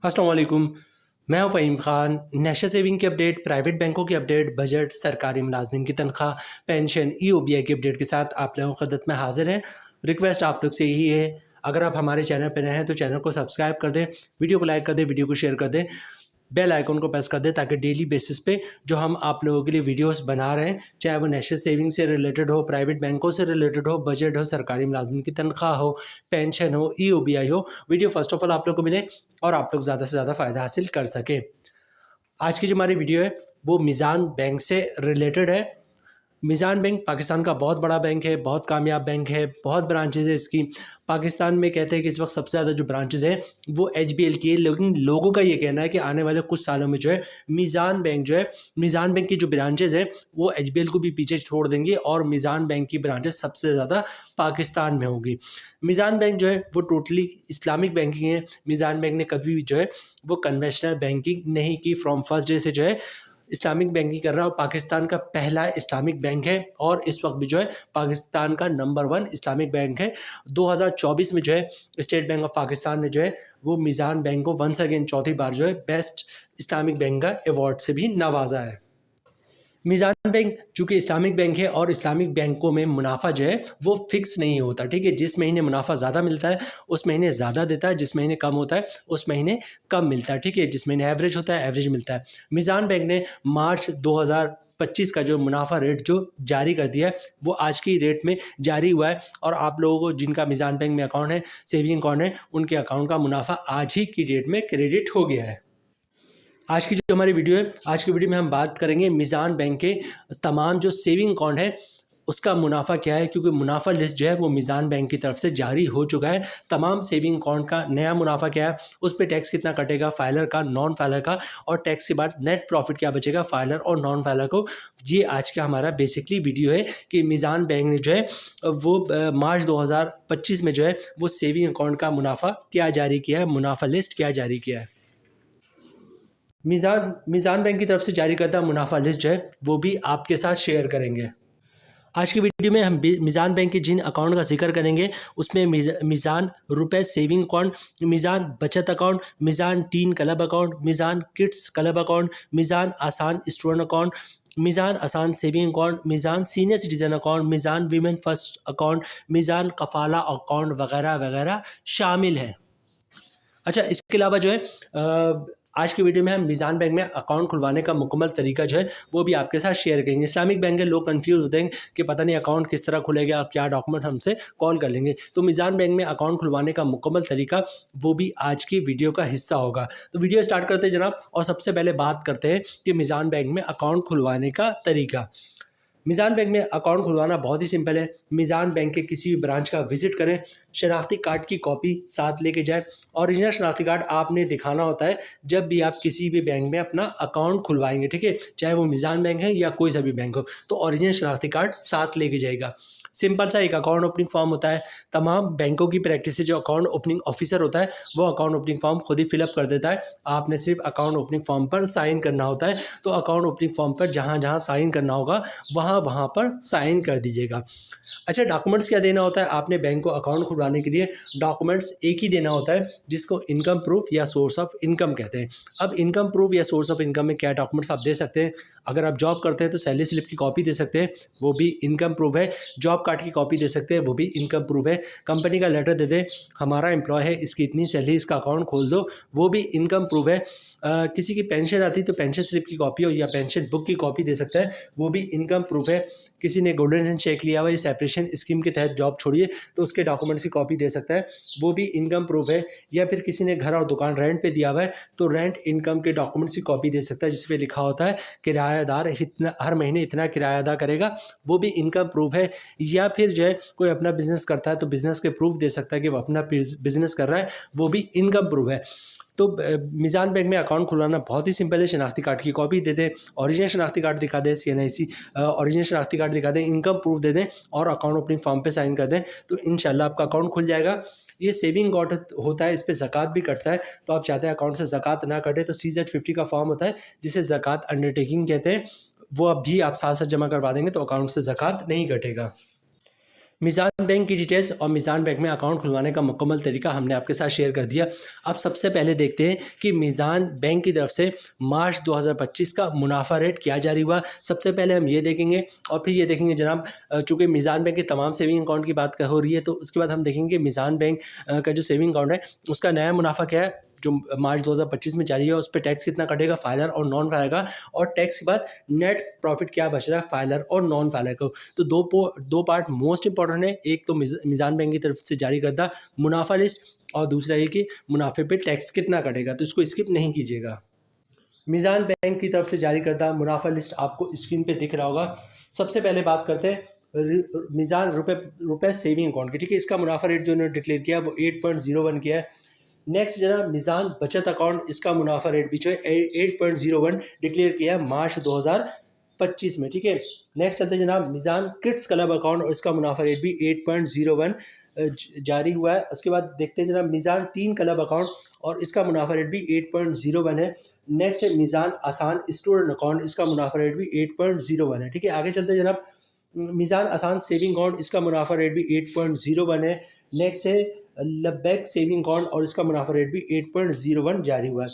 अस्सलाम वालेकुम। मैं हूं फ़हीम ख़ान। नेशनल सेविंग की अपडेट, प्राइवेट बैंकों की अपडेट, बजट, सरकारी मुलाजमिन की तनख्वाह, पेंशन, ईओबीआई की अपडेट के साथ आप लोगों की खिदमत में हाजिर हैं। रिक्वेस्ट आप लोग से यही है, अगर आप हमारे चैनल पर नए हैं तो चैनल को सब्सक्राइब कर दें, वीडियो को लाइक कर दें, वीडियो को शेयर कर दें, बेल आइकन को प्रेस कर दें ताकि डेली बेसिस पे जो हम आप लोगों के लिए वीडियोस बना रहे हैं, चाहे वो नेशनल सेविंग से रिलेटेड हो, प्राइवेट बैंकों से रिलेटेड हो, बजट हो, सरकारी मुलाजमिन की तनख्वाह हो, पेंशन हो, ईओबीआई हो, वीडियो फर्स्ट ऑफ ऑल आप लोग को मिले और आप लोग ज़्यादा से ज़्यादा फ़ायदा हासिल कर सकें। आज की जो हमारी वीडियो है वो मीज़ान बैंक से रिलेटेड है। मीज़ान बैंक पाकिस्तान का बहुत बड़ा बैंक है, बहुत कामयाब बैंक है, बहुत ब्रांचेज़ है इसकी। पाकिस्तान में कहते हैं कि इस वक्त सबसे ज़्यादा जो ब्रांचेज़ हैं वो एचबीएल की है, लेकिन लोगों का ये कहना है कि आने वाले कुछ सालों में जो है मीज़ान बैंक जो है, मीज़ान बैंक की जो ब्रांचेज़ हैं वो एचबीएल को भी पीछे छोड़ देंगी और मीज़ान बैंक की ब्रांचेज़ सबसे ज़्यादा पाकिस्तान में होगी। मीज़ान बैंक जो है वो टोटली इस्लामिक बैंकिंग है। मीज़ान बैंक ने कभी भी जो है वो कन्वेंशनल बैंकिंग नहीं की। फ्रॉम फर्स्ट डे से जो है इस्लामिक बैंकिंग कर रहा है और पाकिस्तान का पहला इस्लामिक बैंक है और इस वक्त भी जो है पाकिस्तान का नंबर 1 इस्लामिक बैंक है। 2024 में जो है स्टेट बैंक ऑफ पाकिस्तान ने जो है वो मीज़ान बैंक को वंस अगेन चौथी बार जो है बेस्ट इस्लामिक बैंक का अवार्ड से भी नवाजा है। मीज़ान बैंक चूँकि इस्लामिक बैंक है और इस्लामिक बैंकों में मुनाफा जो है वो फिक्स नहीं होता, ठीक है। जिस महीने मुनाफा ज़्यादा मिलता है उस महीने ज़्यादा देता है, जिस महीने कम होता है उस महीने कम मिलता है, ठीक है। जिस महीने एवरेज होता है एवरेज मिलता है। मीज़ान बैंक ने मार्च 2025 का जो मुनाफा रेट जो जारी कर दिया है वो आज की रेट में जारी हुआ है और आप लोगों को जिनका मीज़ान बैंक में अकाउंट है, सेविंग अकाउंट है, उनके अकाउंट का मुनाफा आज ही की डेट में क्रेडिट हो गया है। आज की जो हमारी वीडियो है, आज की वीडियो में हम बात करेंगे मीज़ान बैंक के तमाम जो सेविंग अकाउंट है उसका मुनाफा क्या है, क्योंकि मुनाफा लिस्ट जो है वो मीज़ान बैंक की तरफ से जारी हो चुका है। तमाम सेविंग अकाउंट का नया मुनाफा क्या है, उस पर टैक्स कितना कटेगा, फाइलर का, नॉन फाइलर का, और टैक्स के बाद नेट प्रॉफिट क्या बचेगा फाइलर और नॉन फाइलर को। ये आज का हमारा बेसिकली वीडियो है कि मीज़ान बैंक ने जो है वो मार्च 2025 में जो है वो सेविंग अकाउंट का क्या जारी किया है, मुनाफा लिस्ट क्या जारी किया है। मीज़ान बैंक की तरफ से जारी करदा मुनाफा लिस्ट जो है वो भी आपके साथ शेयर करेंगे। आज की वीडियो में हम मीज़ान बैंक के जिन अकाउंट का जिक्र करेंगे उसमें मीज़ान रुपए सेविंग अकाउंट, मीज़ान बचत account, Meezan teen club account, Meezan kids club account, Meezan आसान स्टूडेंट अकाउंट, मीज़ान आसान saving account, Meezan senior citizen account, Meezan women first account, Meezan कफ़ाला अकाउंट वगैरह वगैरह शामिल है। अच्छा, इसके अलावा जो है आज की वीडियो में हम मीज़ान बैंक में अकाउंट खुलवाने का मुकम्मल तरीका जो है वो भी आपके साथ शेयर करेंगे। इस्लामिक बैंक के लोग कंफ्यूज होते हैं कि पता नहीं अकाउंट किस तरह खुलेगा, क्या डॉक्यूमेंट हमसे कॉल कर लेंगे। तो मीज़ान बैंक में अकाउंट खुलवाने का मुकम्मल तरीका वो भी आज की वीडियो का हिस्सा होगा। तो वीडियो स्टार्ट करते हैं जनाब, और सबसे पहले बात करते हैं कि मीज़ान बैंक में अकाउंट खुलवाने का तरीका। मीज़ान बैंक में अकाउंट खुलवाना बहुत ही सिंपल है। मीज़ान बैंक के किसी भी ब्रांच का विजिट करें, शनाख्ती कार्ड की कॉपी साथ लेके जाएं। ओरिजिनल शनाख्ती कार्ड आपने दिखाना होता है जब भी आप किसी भी बैंक में अपना अकाउंट खुलवाएंगे, ठीक है। चाहे वो मीज़ान बैंक है या कोई सा भी बैंक हो, तो ओरिजिनल शनाख्ती कार्ड साथ लेके जाएगा। सिंपल सा एक अकाउंट ओपनिंग फॉर्म होता है। तमाम बैंकों की प्रैक्टिस से जो अकाउंट ओपनिंग ऑफिसर होता है वो अकाउंट ओपनिंग फॉर्म खुद ही फिलअप कर देता है। आपने सिर्फ अकाउंट ओपनिंग फॉर्म पर साइन करना होता है। तो अकाउंट ओपनिंग फॉर्म पर जहाँ जहाँ साइन करना होगा वहाँ वहाँ पर साइन कर दीजिएगा। अच्छा, डॉक्यूमेंट्स क्या देना होता है आपने बैंक को अकाउंट खुलवाने के लिए? डॉक्यूमेंट्स एक ही देना होता है जिसको इनकम प्रूफ या सोर्स ऑफ इनकम कहते हैं। अब इनकम प्रूफ या सोर्स ऑफ इनकम में क्या डॉक्यूमेंट्स आप दे सकते हैं? अगर आप जॉब करते हैं तो सैलरी स्लिप की कॉपी दे सकते हैं, वो भी इनकम प्रूफ है। जॉब कार्ड की कॉपी दे सकते हैं, वो भी इनकम प्रूफ है। कंपनी का लेटर दे दें, हमारा एम्प्लॉय है, इसकी इतनी सैलरी, इसका अकाउंट खोल दो, वो भी इनकम प्रूफ है। किसी की पेंशन आती तो पेंशन स्लिप की कॉपी हो या पेंशन बुक की कॉपी दे सकता है, वो भी इनकम प्रूफ है। किसी ने गोल्डन हैंड चेक लिया हुआ है, सेपरेशन स्कीम के तहत जॉब छोड़िए तो उसके डॉक्यूमेंट्स की कॉपी दे सकता है, वो भी इनकम प्रूफ है। या फिर किसी ने घर और दुकान रेंट पे दिया हुआ है तो रेंट इनकम के डॉक्यूमेंट्स की कॉपी दे सकता है जिसपे लिखा होता है किराएदार इतना हर महीने इतना किराया अदा करेगा, वो भी इनकम प्रूफ है। या फिर जो है कोई अपना बिजनेस करता है तो बिजनेस के प्रूफ दे सकता है कि वो अपना बिजनेस कर रहा है, वो भी इनकम प्रूफ है। तो मीज़ान बैंक में अकाउंट खुलवाना बहुत ही सिंपल है। शनाख्ती कार्ड की कॉपी दे दें, ओरिजिनल शनाख्ती कार्ड दिखा दें, CNIC ओरिजिनल शनाख्ती कार्ड दिखा दें, इनकम प्रूफ दे दें और अकाउंट ओपनिंग फॉर्म पे साइन कर दें, तो इंशाल्लाह आपका अकाउंट खुल जाएगा। ये सेविंग अकाउंट होता है, इस पर ज़कात भी कटता है। तो आप चाहते हैं अकाउंट से ज़कात ना कटे तो CZ50 का फॉर्म होता है जिसे ज़कात अंडरटेकिंग कहते हैं, वो अब भी आप साथ साथ जमा करवा देंगे तो अकाउंट से ज़कात नहीं कटेगा। मिज़ान बैंक की डिटेल्स और मिज़ान बैंक में अकाउंट खुलवाने का मुकम्मल तरीका हमने आपके साथ शेयर कर दिया। अब सबसे पहले देखते हैं कि मिज़ान बैंक की तरफ से मार्च 2025 का मुनाफा रेट क्या जारी हुआ। सबसे पहले हम ये देखेंगे और फिर ये देखेंगे जनाब, चूँकि मिज़ान बैंक के तमाम सेविंग अकाउंट की बात हो रही है, तो उसके बाद हम देखेंगे मिज़ान बैंक का जो सेविंग अकाउंट है उसका नया मुनाफा क्या है जो मार्च 2025 में जारी है, उस पर टैक्स कितना कटेगा फाइलर और नॉन फाइलर का, और टैक्स के बाद नेट प्रॉफिट क्या बच रहा है फाइलर और नॉन फाइलर को। तो दो पार्ट मोस्ट इंपॉर्टेंट है, एक तो मिज़ान बैंक की तरफ से जारी करदा मुनाफा लिस्ट और दूसरा ये कि मुनाफे पे टैक्स कितना कटेगा, तो इसको स्किप नहीं कीजिएगा। मिज़ान बैंक की तरफ से जारी करदा मुनाफा लिस्ट आपको स्क्रीन पे दिख रहा होगा। सबसे पहले बात करते हैं मिज़ान रुपए सेविंग अकाउंट की, ठीक है। इसका मुनाफा रेट जो उन्होंने डिक्लेयर किया वो 8.01 किया है। नेक्स्ट जनाब मिज़ान बचत अकाउंट, इसका मुनाफा रेट भी जो है 8.01 डिक्लेयर किया है मार्च 2025 में, ठीक है। नेक्स्ट चलते जनाब मिज़ान किड्स क्लब अकाउंट, और इसका मुनाफा रेट भी 8.01 जारी हुआ है। उसके बाद देखते हैं जनाब मिज़ान टीन क्लब अकाउंट, और इसका मुनाफा रेट भी 8.01 है। नेक्स्ट है मिज़ान आसान स्टूडेंट अकाउंट, इसका मुनाफा रेट भी 8.01 है, ठीक है। आगे चलते हैं जनाब मिज़ान आसान सेविंग अकाउंट, इसका मुनाफा रेट भी 8.01 है। नेक्स्ट है लबैक सेविंग अकाउंट, और इसका मुनाफा रेट भी 8.01 जारी हुआ है।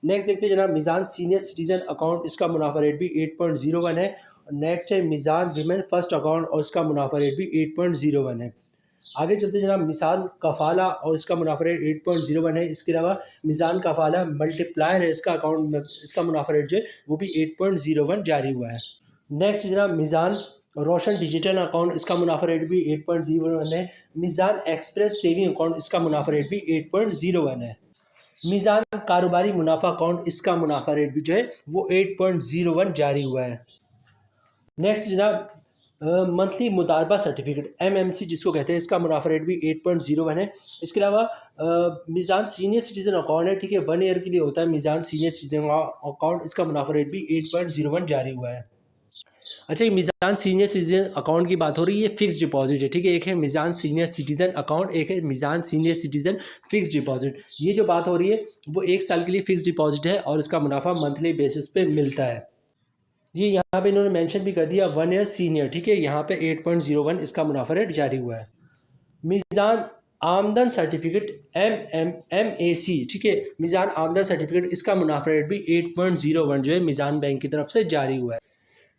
नेक्स्ट देखते हैं जनाब मिज़ान सीनियर सिटीजन अकाउंट, इसका मुनाफा रेट भी 8.01 है। नेक्स्ट है मिज़ान विमेन फर्स्ट अकाउंट, और इसका मुनाफा रेट भी 8.01 है। आगे चलते जनाब मिज़ान कफ़ाला, और इसका मुनाफा रेट 8.01 है। इसके अलावा मिज़ान कफ़ाला मल्टीप्लायर है, इसका अकाउंट इसका मुनाफा रेट जो है वो भी 8.01 जारी हुआ है। नेक्स्ट जनाब मिज़ान रोशन डिजिटल अकाउंट, इसका मुनाफा रेट भी 8.01 है। मिज़ान एक्सप्रेस सेविंग अकाउंट, इसका मुनाफा रेट भी 8.01 है। मिज़ान कारोबारी मुनाफा अकाउंट, इसका मुनाफा रेट भी जो है वो 8.01 जारी हुआ है। नेक्स्ट जनाब मंथली मुदारबा सर्टिफिकेट MMC जिसको कहते हैं, इसका मुनाफा रेट भी 8.01 है। इसके अलावा मिज़ान सीनियर सिटीजन अकाउंट है, ठीक है, 1 ईयर के लिए होता है मिज़ान सीनियर सिटीजन अकाउंट, इसका मुनाफा रेट भी 8.01 जारी हुआ है। अच्छा, ये मिज़ान सीनियर सिटीजन अकाउंट की बात हो रही है, ये फिक्स डिपॉजिट है, ठीक है। एक है मिज़ान सीनियर सिटीजन अकाउंट, एक है Meezan senior citizen fix deposit. ये जो बात हो रही है वो 1 साल के लिए फिक्स डिपॉजिट है, और इसका मुनाफा मंथली बेसिस पे मिलता है। ये यहाँ पे इन्होंने मेंशन भी कर दिया 1 ईयर सीनियर, ठीक है, यहाँ पे 8.01 इसका मुनाफा रेट जारी हुआ है। मिज़ान आमदन सर्टिफिकेट MAC, ठीक है, मिज़ान आमदन सर्टिफिकेट, इसका मुनाफा रेट भी 8.01 जो है मिज़ान बैंक की तरफ से जारी हुआ है।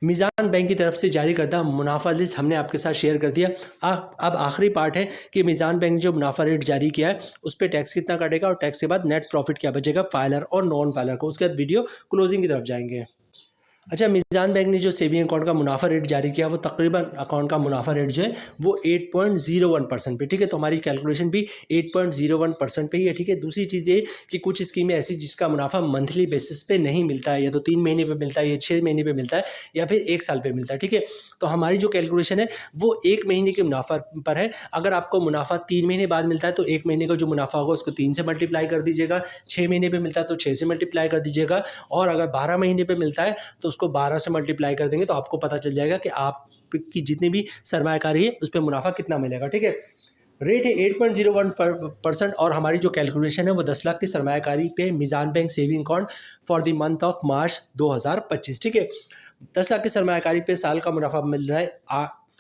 मिज़ान बैंक की तरफ से जारी करदा मुनाफा लिस्ट हमने आपके साथ शेयर कर दिया। अब आखिरी पार्ट है कि मिज़ान बैंक ने जो मुनाफा रेट जारी किया है उस पर टैक्स कितना कटेगा, और टैक्स के बाद नेट प्रॉफिट क्या बचेगा फाइलर और नॉन फाइलर को। उसके बाद वीडियो क्लोजिंग की तरफ जाएंगे। अच्छा, मिज़ान बैंक ने जो सेविंग अकाउंट का मुनाफा रेट जारी किया वो तकरीबन अकाउंट का मुनाफा रेट जो है वो 8.01% पे, ठीक है। तो हमारी कैलकुलेशन भी 8.01% पे ही है, ठीक है। दूसरी चीज़ ये कि कुछ स्कीमें ऐसी जिसका मुनाफा मंथली बेसिस पे नहीं मिलता है, या तो 3 महीने पे मिलता है, या 6 महीने पे मिलता है, या फिर 1 साल पे मिलता है, ठीक है। तो हमारी जो कैलकुलेशन है वो 1 महीने के मुनाफा पर है। अगर आपको मुनाफा 3 महीने बाद मिलता है तो 1 महीने का जो मुनाफा होगा उसको 3 से मल्टीप्लाई कर दीजिएगा, 6 महीने पर मिलता है तो 6 से मल्टीप्लाई कर दीजिएगा, और अगर 12 महीने पर मिलता है तो उसको 12 से मल्टीप्लाई कर देंगे, तो आपको पता चल जाएगा कि आपकी जितनी भी सरमायाकारी है उस पर मुनाफा कितना मिलेगा, ठीक है। रेट है 8.01%, और हमारी जो कैलकुलेशन है वो 10 लाख की सरमायाकारी पे Meezan bank saving account for the month of March 2025, ठीक है। 10 लाख की सरमायाकारी पे साल का मुनाफा मिल रहा है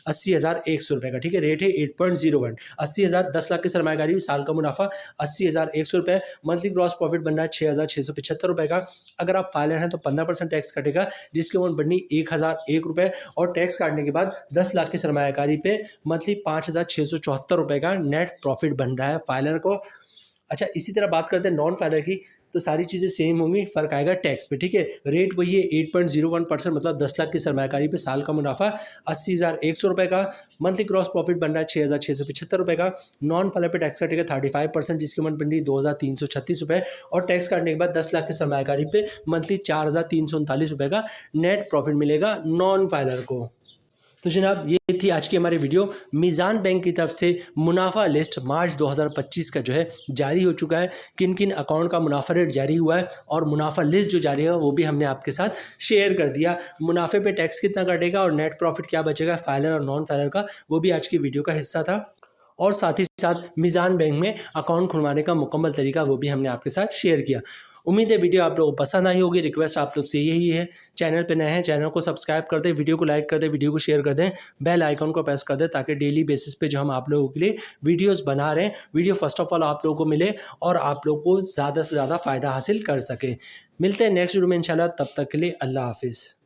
80,100 रुपये का, ठीक है। रेट है 8.01, 80,000 10 लाख की सरमायाकारी साल का मुनाफा 80,100 रुपये। मंथली ग्रॉस प्रॉफिट बन रहा है 6,675 रुपये का। अगर आप फाइलर हैं तो 15% टैक्स कटेगा, जिसकी अमाउंट बननी 1,001 रुपये, और टैक्स काटने के बाद 10 लाख की सरमायाकारी पे मंथली 5,674 रुपये का नेट प्रॉफिट बन रहा है फाइलर को। अच्छा, इसी तरह बात करते हैं नॉन फाइलर की, तो सारी चीज़ें सेम होंगी, फ़र्क आएगा टैक्स पे, ठीक है। रेट वही है 8.01%, मतलब 10 लाख की सरमायाकारी पे साल का मुनाफा 80,100 रुपये का। मंथली ग्रॉस प्रॉफिट बन रहा है 6,675 रुपये का। नॉन फाइलर पे टैक्स काटेगा 35%, जिसकी अमाउंट बन रही 2,336 रुपये, और टैक्स काटने के बाद 10 लाख की सरमायाकारी पे मंथली 4,339 रुपये का नेट प्रॉफिट मिलेगा नॉन फाइलर को। तो जनाब ये थी आज की हमारी वीडियो। मिज़ान बैंक की तरफ से मुनाफा लिस्ट मार्च 2025 का जो है जारी हो चुका है, किन किन अकाउंट का मुनाफा रेट जारी हुआ है, और मुनाफा लिस्ट जो जारी है वो भी हमने आपके साथ शेयर कर दिया। मुनाफे पे टैक्स कितना कटेगा और नेट प्रॉफिट क्या बचेगा फाइलर और नॉन फाइलर का, वो भी आज की वीडियो का हिस्सा था। और साथ ही साथ मिज़ान बैंक में अकाउंट खुलवाने का मुकम्मल तरीका वो भी हमने आपके साथ शेयर किया। उम्मीद है वीडियो आप लोगों को पसंद आई होगी। रिक्वेस्ट आप लोग से यही है, चैनल पे नए हैं चैनल को सब्सक्राइब कर दें, वीडियो को लाइक कर दें, वीडियो को शेयर कर दें, बेल आइकन को प्रेस कर दें ताकि डेली बेसिस पे जो हम आप लोगों के लिए वीडियोस बना रहे हैं वीडियो फर्स्ट ऑफ ऑल आप लोगों को मिले और आप लोगों को ज़्यादा से ज़्यादा फ़ायदा हासिल कर सके। मिलते हैं नेक्स्ट वीडियो में इंशाल्लाह, तब तक के लिए अल्लाह हाफिज़।